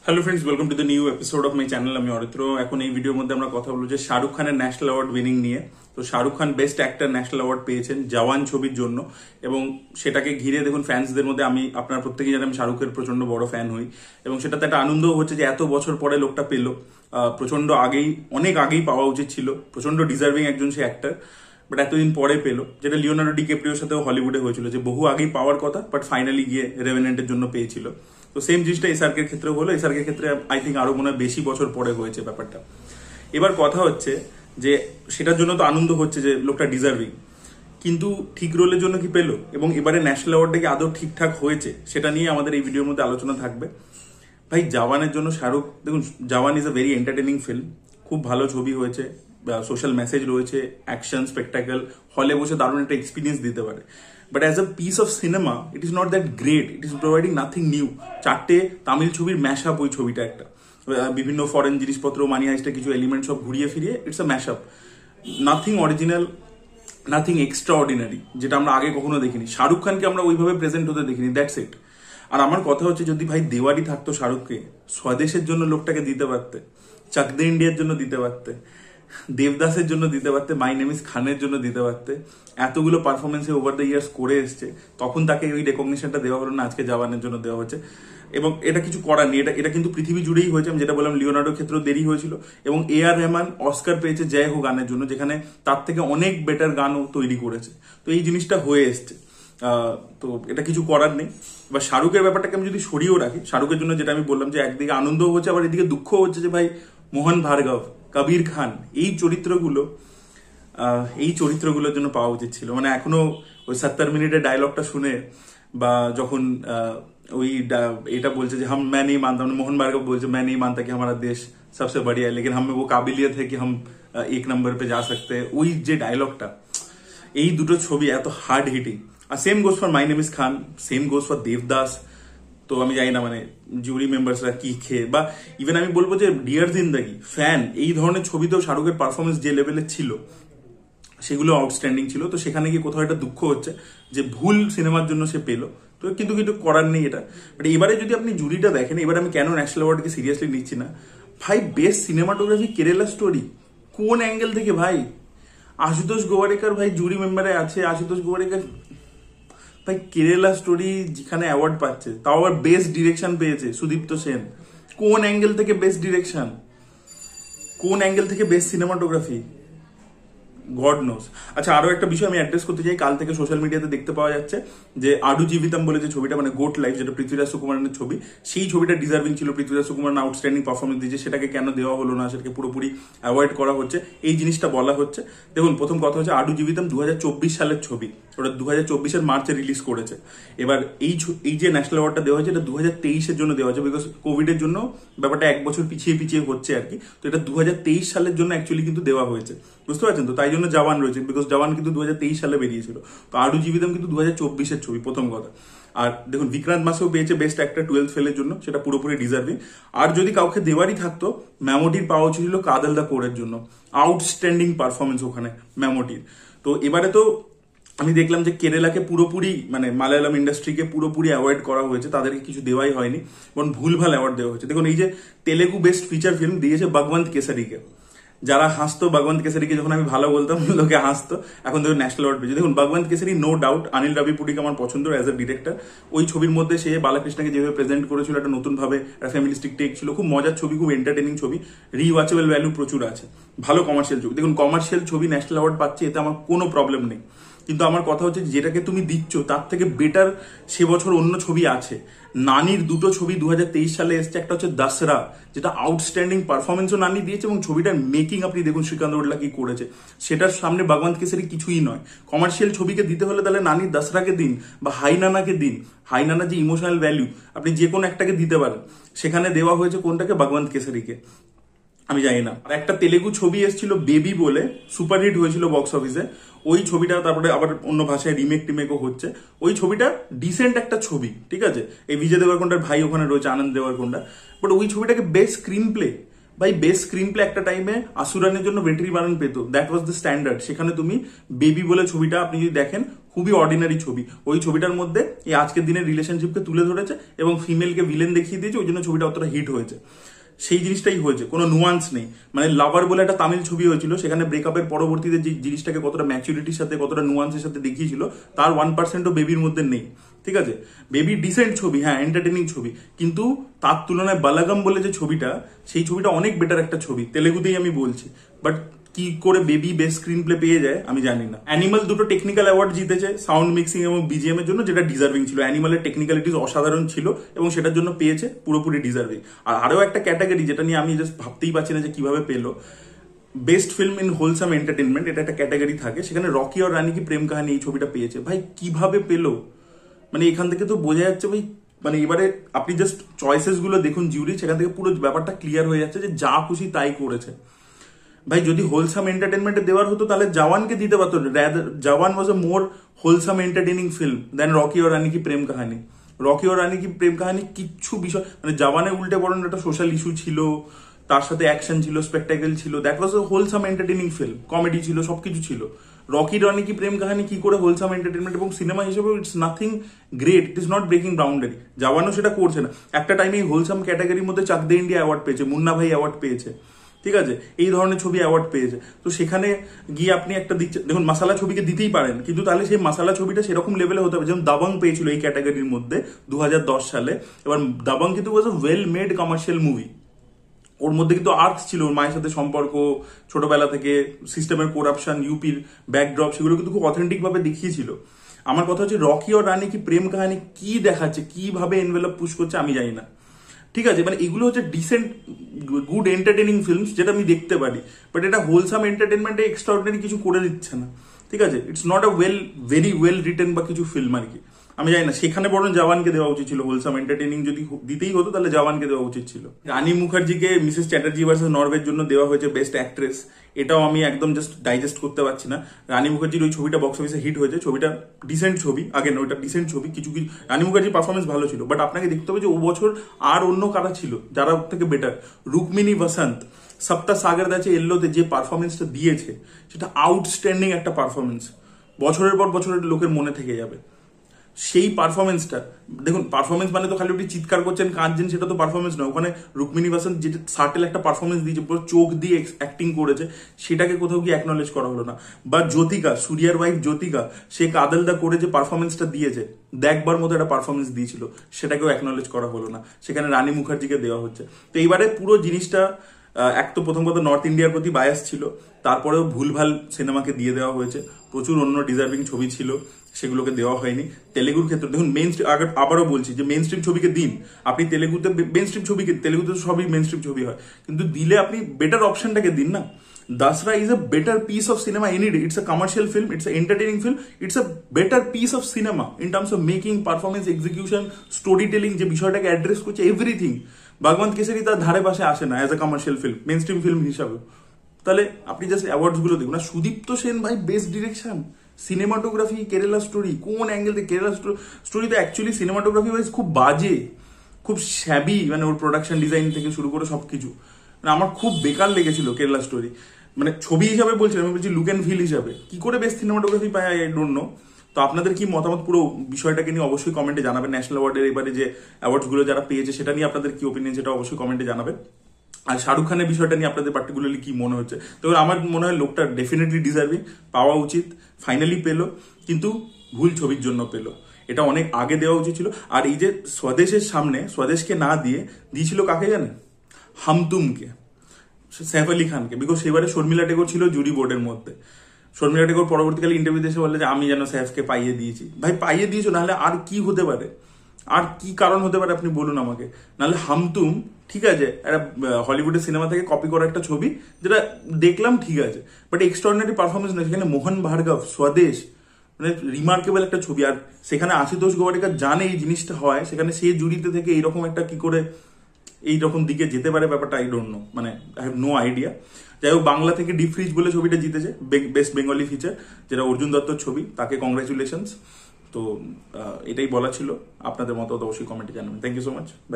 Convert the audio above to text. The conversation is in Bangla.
Hello friends, welcome to the new episode of my channel. আমি অরিত্র। এখন এই ভিডিওর মধ্যে আমরা কথা বলবো যে শাহরুখ খানের ন্যাশনাল অ্যাওয়ার্ড উইনিং নিয়ে। তো Shahrukh Khan best actor national award পেয়েছেন জওয়ান ছবির জন্য, এবং সেটাকে ঘিরে দেখুন ফ্যান্সদের মধ্যে আপনারা প্রত্যেকেই জানেন আমি শাহরুখের প্রচন্ড বড় ফ্যান হই, এবং সেটাতে একটা আনন্দও হচ্ছে যে এত বছর পরে লোকটা পেলো। প্রচন্ড অনেক আগেই পাওয়া উচিত ছিল, প্রচন্ড ডিজার্ভিং একজন সে অ্যাক্টর, বাট এতদিন পরে পেলো, যেটা লিওনার্ডো ডিক্যাপ্রিওর সাথেও হলিউডে হয়েছিল, যে বহু আগেই পাওয়ার কথা বাট ফাইনালি গিয়ে রেভেনেন্টের জন্য পেয়েছিল। তো সেম জিনিসটা এসআরকের ক্ষেত্রে হলো। এসআরকের ক্ষেত্রে আই থিঙ্ক আরো মনে হয় বেশি বছর পরে হয়েছে ব্যাপারটা। এবার কথা হচ্ছে যে সেটার জন্য তো আনন্দ হচ্ছে যে লোকটা ডিজার্ভিং, কিন্তু ঠিক রোলের জন্য কি পেলো, এবং এবারে ন্যাশনাল অ্যাওয়ার্ডটা কি আদৌ ঠিকঠাক হয়েছে, সেটা নিয়ে আমাদের এই ভিডিওর মধ্যে আলোচনা থাকবে। ভাই জওয়ানের জন্য শাহরুখ, দেখুন Jawan is a very entertaining film, খুব ভালো ছবি হয়েছে, সোশ্যাল মেসেজ রয়েছে, অ্যাকশন, স্পেকটাকেল, হলে বসে দারুণ একটা এক্সপিরিয়েন্স দিতে পারে। But as a piece of cinema it is not that great, it is providing nothing new. চারটে তামিল ছবির ম্যাশ আপ ওই ছবিটা, একটা বিভিন্ন ফরেন জিনিসপত্র, মানি হাইস্টের কিছু এলিমেন্ট সব ঘুরিয়ে ফিরিয়ে it's a mash up, nothing original, nothing extra ordinary, যেটা আমরা আগে কখনো দেখিনি। শাহরুখ খানকে আমরা ওইভাবে প্রেজেন্ট হতে দেখিনি, দ্যাটস ইট। আর আমার কথা হচ্ছে যদি ভাই দেওয়ারি থাকতো শাহরুখকে, স্বদেশের জন্য লোকটাকে দিতে পারতে, চাক দে ইন্ডিয়ার জন্য দিতে পারতে, দেবদাসের জন্য দিতে পারতে, মাই নেম ইজ খানের জন্য দিতে পারতে, এতগুলো পারফরমেন্সে ওভার দ্য ইয়ার্স করে এসছে, তখন তাকে ওই রেকগনিশনটা দেওয়া হলো না, আজকে জওয়ানের জন্য দেওয়া হচ্ছে। এবং এটা কিছু করার নেই, এটা কিন্তু পৃথিবী জুড়েই হয়েছে। আমি যেটা বললাম লিওনার্ডোর ক্ষেত্রেও দেরি হয়েছিল, এবং এ.আর. রহমান অস্কার পেয়েছে জয় হো গানের জন্য, যেখানে তার থেকে অনেক বেটার গানও তৈরি করেছে। তো এই জিনিসটা হয়ে এসছে, তো এটা কিছু করার নেই। এবার শাহরুখের ব্যাপারটাকে আমি যদি সরিয়েও রাখি, শাহরুখের জন্য যেটা আমি বললাম যে একদিকে আনন্দও হচ্ছে, আবার এদিকে দুঃখ হচ্ছে যে ভাই মোহন ভার্গব, কবির খান, এই চরিত্রগুলোর জন্য পাওয়া উচিত ছিল। মানে এখনো ওই 70 মিনিটের ডায়লগটা শুনে, বা যখন ওই এটা বলছে যে হাম मैं नहीं मानता, মোহন ভার্গব বলছে मैं नहीं मानता कि हमारा देश सबसे बढ़िया है, लेकिन हमें वो काबिलियत है कि हम एक नंबर पे जा सकते हैं, ওই যে ডায়লগটা, এই দুটো ছবি এত হার্ড হিটিং। আর same goes for my name is Khan, same goes for Devdas. তো আমি জানি না মানে জুরি মেম্বার্সরা কি খেয়ে, বা ইভেন আমি বলবো যে ডিয়ার জিন্দাগি, ফ্যান, এই ধরনের ছবিতেও শাহরুখের পারফরমেন্স যে লেভেলের ছিল সেগুলো আউটস্ট্যান্ডিং ছিল। তো সেখানে গিয়ে কোথাও একটা দুঃখ হচ্ছে যে ভুল সিনেমার জন্য সে পেলো, তো কিন্তু কিছু করার নেই এটা। বাট এবারে যদি আপনি জুরিটা দেখেন, এবারে আমি কেন ন্যাশনাল অ্যাওয়ার্ডকে সিরিয়াসলি নিচ্ছি না, ভাই বেস্ট সিনেমাটোগ্রাফি কেরালা স্টোরি, কোন অ্যাঙ্গেল থেকে ভাই? আশুতোষ গোয়ারিকার ভাই জুরি মেম্বারে আছে, আশুতোষ গোয়ারিকার ভাই কেরালা স্টোরি যেখানে অ্যাওয়ার্ড পাচ্ছে, তাও আবার বেস্ট ডিরেকশন পেয়েছে সুদীপ্ত সেন। কোন অ্যাঙ্গেল থেকে বেস্ট ডিরেকশন, কোন অ্যাঙ্গেল থেকে বেস্ট সিনেমাটোগ্রাফি, গড নোস। আচ্ছা, আরো একটা বিষয় আমি অ্যাড্রেস করতে চাই। কাল থেকে সোশ্যাল মিডিয়াতে দেখতে পাওয়া যাচ্ছে যে আডু জীবিতম বলে যে ছবিটা, মানে গোট লাইফ, যেটা পৃথ্বীরাজ সুকুমারনের ছবি, সেই ছবিটা ডিজার্ভিং ছিল, পৃথ্বীরাজ সুকুমারন আউটস্ট্যান্ডিং পারফরমেন্স দিয়েছে, সেটাকে কেন দেওয়া হলো না, সেটাকে পুরোপুরি অ্যাভয়েড করা হচ্ছে, এই জিনিসটা বলা হচ্ছে। দেখুন, প্রথম কথা হচ্ছে আডু জীবিতম 2024 সালের ছবি, ওটা 2024 মার্চে রিলিজ করেছে। এবার এই যে ন্যাশনাল অ্যাওয়ার্ডটা দেওয়া হয়েছে, এটা 2023 জন্য দেওয়া হয়েছে, বিকজ কোভিডের জন্য ব্যাপারটা এক বছর পিছিয়ে হচ্ছে আর কি। তো এটা 2023 সালের জন্য অ্যাকচুয়ালি কিন্তু দেওয়া হয়েছে, বুঝতে পারছেন? তো তাই জন্য জওয়ান রয়েছে, বিকজ জওয়ান কিন্তু 2023 সালে বেরিয়েছিল। তো আডু জীবিতম কিন্তু 2024 ছবি, প্রথম কথা। আর দেখুন বিক্রান্ত মাসেও পেয়েছে বেস্ট অ্যাক্টর 12th ফেলের জন্য, সেটা পুরোপুরি ডিজার্ভিং। আর যদি কাউকে দেওয়ারই থাকতো, ম্যামোটির পাওয়া উচিত ছিল কাদেল দা কোরের জন্য, আউটস্ট্যান্ডিং পারফরমেন্স ওখানে ম্যামোটির। তো এবারে তো আমি দেখলাম যে কেরালাকে পুরোপুরি, মানে মালায়ালাম ইন্ডাস্ট্রিকে পুরোপুরি অ্যাভয়েড করা হয়েছে, তাদেরকে কিছু দেওয়াই হয়নি, বরং ভুলভাল অ্যাওয়ার্ড দেওয়া হয়েছে। দেখুন, এই যে তেলেগু বেস্ট ফিচার ফিল্ম দিয়েছে ভগবন্ত কেসারিকে, যারা হাসতো ভগবন্ত কেসারিকে যখন আমি ভালো বলতাম, লোকে হাসতো, এখন দেখুন ন্যাশনাল অ্যাওয়ার্ড পেয়েছে। দেখুন ভগবন্ত কেসারি, নো ডাউট অনিল রাভিপুডিকে আমার পছন্দ অ্যাজ এ ডিরেক্টর। ওই ছবির মধ্যে সে বালাকৃষ্ণকে যেভাবে প্রেজেন্ট করেছিল, একটা নতুন ভাবে একটা ফ্যামিলিস্টিক টেক ছিল, খুব মজার ছবি, খুব এন্টারটেনিং ছবি, রিওয়াচেবল ভ্যালু প্রচুর আছে, ভালো কমার্শিয়াল ছবি। দেখুন কমার্শিয়াল ছবি ন্যাশনাল অ্যাওয়ার্ড পাচ্ছে, এতে আমার কোনো প্রবলেম নেই, কিন্তু আমার কথা হচ্ছে যেটাকে তুমি দিচ্ছ তার থেকে বেটার সে বছর অন্য ছবি আছে। নানির দুটো ছবি 2023 সালে এসছে, একটা হচ্ছে দশরা, যেটা আউটস্ট্যান্ডিং পারফরমেন্সও নানি দিয়েছে, এবং ছবিটার মেকিং আপনি দেখুন শ্রীকান্ত ওডলা কি করেছে, সেটার সামনে ভগবন্ত কেসারি কিছুই নয়। কমার্শিয়াল ছবিকে দিতে হলে তাহলে নানির দশরাকে দিন, বা হাইনানাকে দিন। হাইনানা যে ইমোশনাল ভ্যালু, আপনি যে কোনো একটাকে দিতে পারেন, সেখানে দেওয়া হয়েছে কোনটাকে? ভগবন্ত কেসারিকে। আমি জানি না। আর একটা তেলেগু ছবি এসেছিল বেবি বলে, সুপারহিট হয়েছিল বক্স অফিসে, ওই ছবিটা তারপরে আবার অন্য ভাষায় রিমেকও হচ্ছে। ওই ছবিটা ডিসেন্ট একটা ছবি, ঠিক আছে, এই বিজয় দেবরকোন্ডার ভাই ওখানে রয়েছে, আনন্দ দেবরকোন্ডা, বাট ওই ছবিটাকে বেস্ট স্ক্রিন প্লে, ভাই বেস্ট স্ক্রিন প্লে একটা টাইমে আসুরানের জন্য ভেটরি-বারন পেত, দ্যাট ওয়াজ দ্য স্ট্যান্ডার্ড। সেখানে তুমি বেবি বলে ছবিটা আপনি যদি দেখেন, খুবই অর্ডিনারি ছবি। ওই ছবিটার মধ্যে এই আজকের দিনের রিলেশনশিপকে তুলে ধরেছে এবং ফিমেলকে ভিলেন দেখিয়ে দিয়েছে, ওই জন্য ছবিটা অতটা হিট হয়েছে। সেই জিনিসটাই হয়েছে, কোনো নুয়ান্স নেই। মানে লাভার বলে একটা তামিল ছবি হয়েছিল, সেখানে ব্রেকআপের পরবর্তীতে যে জিনিসটাকে কতটা ম্যাচুরিটির সাথে কতটা নুয়ান্সের সাথে দেখিয়েছিল, তার 1%ও বেবির মধ্যে নেই। ঠিক আছে, বেবি ডিসেন্ট ছবি, হ্যাঁ এন্টারটেনিং ছবি, কিন্তু তার তুলনায় বালাগাম বলে যে ছবিটা, সেই ছবিটা অনেক বেটার একটা ছবি, তেলেগুতেই আমি বলছি। বাট কি করে বেবি বেস্ট স্ক্রিন প্লে পেয়ে যায় আমি জানি না। অ্যানিমাল দুটো টেকনিক্যাল অ্যাওয়ার্ড জিতেছে সাউন্ড মিক্সিং এবং বিজিএম এর জন্য, যেটা ডিজার্ভিং ছিল। অ্যানিমালের টেকনিক্যালিটিস অসাধারণ ছিল এবং সেটার জন্য পেয়েছে, পুরোপুরি ডিজার্ভিং। আর আরো একটা ক্যাটাগরি যেটা নিয়ে আমি জাস্ট ভাবতেই পারছি না যে কিভাবে পেলো, best film in wholesome entertainment, এটা একটা ক্যাটাগরি থাকে, সেখানে রকি আর রানী কি প্রেম কাহিনী এই ছবিটা পেয়েছে। ভাই কিভাবে পেলো, মানে এখান থেকে তো বোঝা যাচ্ছে ভাই, মানে এবারে আপনি জাস্ট চয়েসেস গুলো দেখুন জিউরি, সেখান থেকে পুরো ব্যাপারটা ক্লিয়ার হয়ে যাচ্ছে যে যা খুশি তাই করেছে। ভাই যদি হোলসাম এন্টারটেনমেন্টে দেওয়ার হতো তাহলে জওয়ানকে দিতে পারতো। জওয়ান ওয়াজ আ মোর হোলসাম এন্টারটেনিং ফিল্ম দেন রকি और রানী কি প্রেম কাহিনী। রকি और রানী কি প্রেম কাহিনী কিচ্ছু বিষয়, মানে জওয়ানে উল্টে বরং একটা সোশ্যাল ইস্যু ছিল, তার সাথে অ্যাকশন ছিল, স্পেকটাকেল ছিল, that was a wholesome entertaining film, comedy ছিল, সবকিছু ছিল। রকি রানী কি প্রেম কাহিনী কি করে হোলসাম এন্টারটেনমেন্ট এবং সিনেমা হিসেবে it's nothing great, it is not breaking boundary. জওয়ানও সেটা করছে না। একটা টাইমে হোলসাম ক্যাটাগরির মধ্যে চাক দে ইন্ডিয়া অ্যাওয়ার্ড পেয়েছে, মুন্না ভাই অ্যাওয়ার্ড পেয়েছে, ঠিক আছে, এই ধরনের ছবি অ্যাওয়ার্ড পেয়েছে। তো সেখানে গিয়ে আপনি একটা দিচ্ছেন, দেখুন মাসালা ছবিকে দিতেই পারেন, কিন্তু তাহলে সেই মাসালা ছবিটা সেরকম লেভেলে হতে হবে যেমন দাবাং পেয়েছিল এই ক্যাটাগরির মধ্যে 2010 সালে। এবার দাবাং কিন্তু was a well made commercial movie, ওর মধ্যে কিন্তু আর্টস ছিল, ওর মায়ের সাথে সম্পর্ক, ছোটবেলা থেকে সিস্টেমের করাপশন, ইউপির ব্যাকড্রপ, সেগুলো কিন্তু খুব অথেন্টিক ভাবে দেখিয়েছিল। আমার কথা হচ্ছে রকি আর রানী কি প্রেম কাহিনী কি দেখাচ্ছে, কিভাবে এনভেলপ পুশ করছে আমি জানি না। ঠিক আছে, মানে এগুলো হচ্ছে ডিসেন্ট গুড এন্টারটেনিং ফিল্মস যেটা আমি দেখতে পারি, বাট এটা হোলসাম এন্টারটেনমেন্টে এক্সট্রাঅর্ডিনারি কিছু করে দিচ্ছে না। ঠিক আছে, it's not a very well written বা কিছু ফিল্ম আর কি, আমি জানি না। সেখানে বরং জওয়ানকে দেওয়া উচিত ছিল, হোলসাম এন্টারটেনিং যদি দিতেই হতো তাহলে জওয়ানকে দেওয়া উচিত ছিল। রানী মুখার্জিকে মিসেস চ্যাটার্জি ভার্সেস নরওয়ের জন্য দেওয়া হয়েছে বেস্ট অ্যাক্ট্রেস, এটাও আমি একদম জাস্ট ডাইজেস্ট করতে পারছি না। রানী মুখার্জির ওই ছবিটা বক্স অফিসে হিট হয়েছে, ছবিটা ডিসেন্ট ছবি, আগে না ওইটা ডিসেন্ট ছবি, কিছু কিছু রানী মুখার্জির পারফরমেন্স ভালো ছিল, বাট আপনাকে দেখতে হবে যে ও বছর আর অন্য কারা ছিল যারা থেকে বেটার। রুক্মিণী বসন্ত সপ্তাহ সাগর দাছে এল্লোতে যে পারফরমেন্সটা দিয়েছে সেটা আউটস্ট্যান্ডিং একটা পারফরমেন্স, বছরের পর বছরের লোকের মনে থেকে যাবে সেই পারফরমেন্সটা। দেখুন পারফরমেন্স মানে তো খালি ওটি চিৎকার করছেন কাঁদছেন সেটা তো পারফরমেন্স নয়, ওখানে রুক্মিণী বসন্ত যেটা সার্টেল একটা পারফরমেন্স দিয়েছে, পুরো চোখ দিয়ে অ্যাক্টিং করেছে, সেটাকে কোথাও গিয়ে অ্যাকনলেজ করা হলো না। বা জ্যোতিকা, সূর্যার ওয়াইফ জ্যোতিকা, সে কাদলদা করে যে পারফরমেন্সটা দিয়েছে, দেখবার মতো একটা পারফরমেন্স দিয়েছিল, সেটাকেও অ্যাকনলেজ করা হলো না, সেখানে রানী মুখার্জিকে দেওয়া হচ্ছে। তো এইবারে পুরো জিনিসটা এক তো প্রথম কথা নর্থ ইন্ডিয়ার প্রতি বায়াস ছিল, তারপরেও ভুলভাল সিনেমাকে দিয়ে দেওয়া হয়েছে, প্রচুর অন্য ডিজার্ভিং ছবি ছিল সেগুলোকে দেওয়া হয়নি। তেলেগুর ক্ষেত্রে দেখুন মেইন স্ট্রিম, আবারও বলছি যে মেইন স্ট্রিম ছবিকে দিন, আপনি তেলেগুতে মেইন স্ট্রিম ছবিকে, তেলেগুতে সবই মেইন স্ট্রিম ছবি হয়, কিন্তু দিলে আপনি বেটার অপশনটাকে দিন না। Dasra is a better piece of cinema any day. It's a commercial film, it's an entertaining film, it's a better piece of cinema in terms of making, performance, execution, storytelling, যে বিষয়টাকে অ্যাড্রেস করছে এভরিথিং। ভগবন্ত কেসরি তার ধারে পাশে আসে না as a commercial film, main stream film হিসাবে। তাহলে আপনি জাস্ট অ্যাওয়ার্ডস গুলো দেখুন না। সুদীপ্ত সেন ভাই best direction, cinematography, Kerala story, কোন অ্যাঙ্গেল থেকে কেরালা স্টোরিতে অ্যাকচুয়ালি সিনেমাটোগ্রাফি ওয়াইজ খুব বাজে, খুব শ্যাবি, মানে ওর প্রোডাকশন ডিজাইন থেকে শুরু করে সবকিছু, মানে আমার খুব বেকার লেগেছিল কেরালা স্টোরি। মানে ছবি হিসাবে বলছিলাম, আমি বলছি লুক অ্যান্ড ফিল হিসাবে কি করে বেস্ট সিনেমাটোগ্রাফি পায় আই ডোন্ট নো। তো আপনাদের কি মতামত পুরো বিষয়টাকে নিয়ে অবশ্যই কমেন্টে জানাবেন। ন্যাশনাল অ্যাওয়ার্ডের এবারে যে অ্যাওয়ার্ডস গুলো যারা পেয়েছে সেটা নিয়ে আপনাদের কি ওপিনিয়ন সেটা অবশ্যই কমেন্টে জানাবেন। আর শাহরুখ খানের বিষয়টা নিয়ে আপনাদের পার্টিকুলারলি কি মনে হচ্ছে। তো আমার মনে হয় লোকটা ডেফিনেটলি ডিজার্ভিং, পাওয়া উচিত, ফাইনালি পেলো, কিন্তু ভুল ছবির জন্য পেলো, এটা অনেক আগে দেওয়া উচিত ছিল। আর এই যে স্বদেশের সামনে, স্বদেশকে না দিয়ে দিয়েছিল কাকে জানেন, হামতুমকে, সৈফ আলী খানকে, বিকজ সেবারে শর্মিলা টেগোর ছিল জুরি বোর্ডের মধ্যে। শর্মিলা টেগোর পরবর্তীকালে ইন্টারভিউতে এসে বলে যে আমি যেন সৈফকে পাইয়ে দিয়েছি। ভাই পাইয়ে দিয়েছো, নাহলে আর কি হতে পারে, আর কি কারণ হতে পারে আপনি বলুন আমাকে। নাহলে হামতুম ঠিক আছে, একটা হলিউডের সিনেমা থেকে কপি করা একটা ছবি, যেটা দেখলাম ঠিক আছে, বাট এক্সট্রাঅর্ডিনারি পারফরমেন্স নয়। সেখানে মোহন ভার্গব, স্বদেশ, মানে রিমার্কেবল একটা ছবি, আর সেখানে আশুতোষ গোয়ারিকার জানে এই জিনিসটা হয়, সেখানে সে জুরিতে থেকে এইরকম একটা কি করে এইরকম দিকে যেতে পারে ব্যাপারটা আই ডোন্ট নো, মানে আই হ্যাভ নো আইডিয়া। যাই হোক, বাংলা থেকে ডিপ ফ্রিজ বলে ছবিটা জিতেছে বেস্ট বেঙ্গলি ফিচার, যেটা অর্জুন দত্তর ছবি, তাকে কংগ্রাচুলেশনস। তো এটাই বলা ছিল, আপনাদের মতো অবশ্যই কমেন্টে জানাবেন। Thank you so much, by.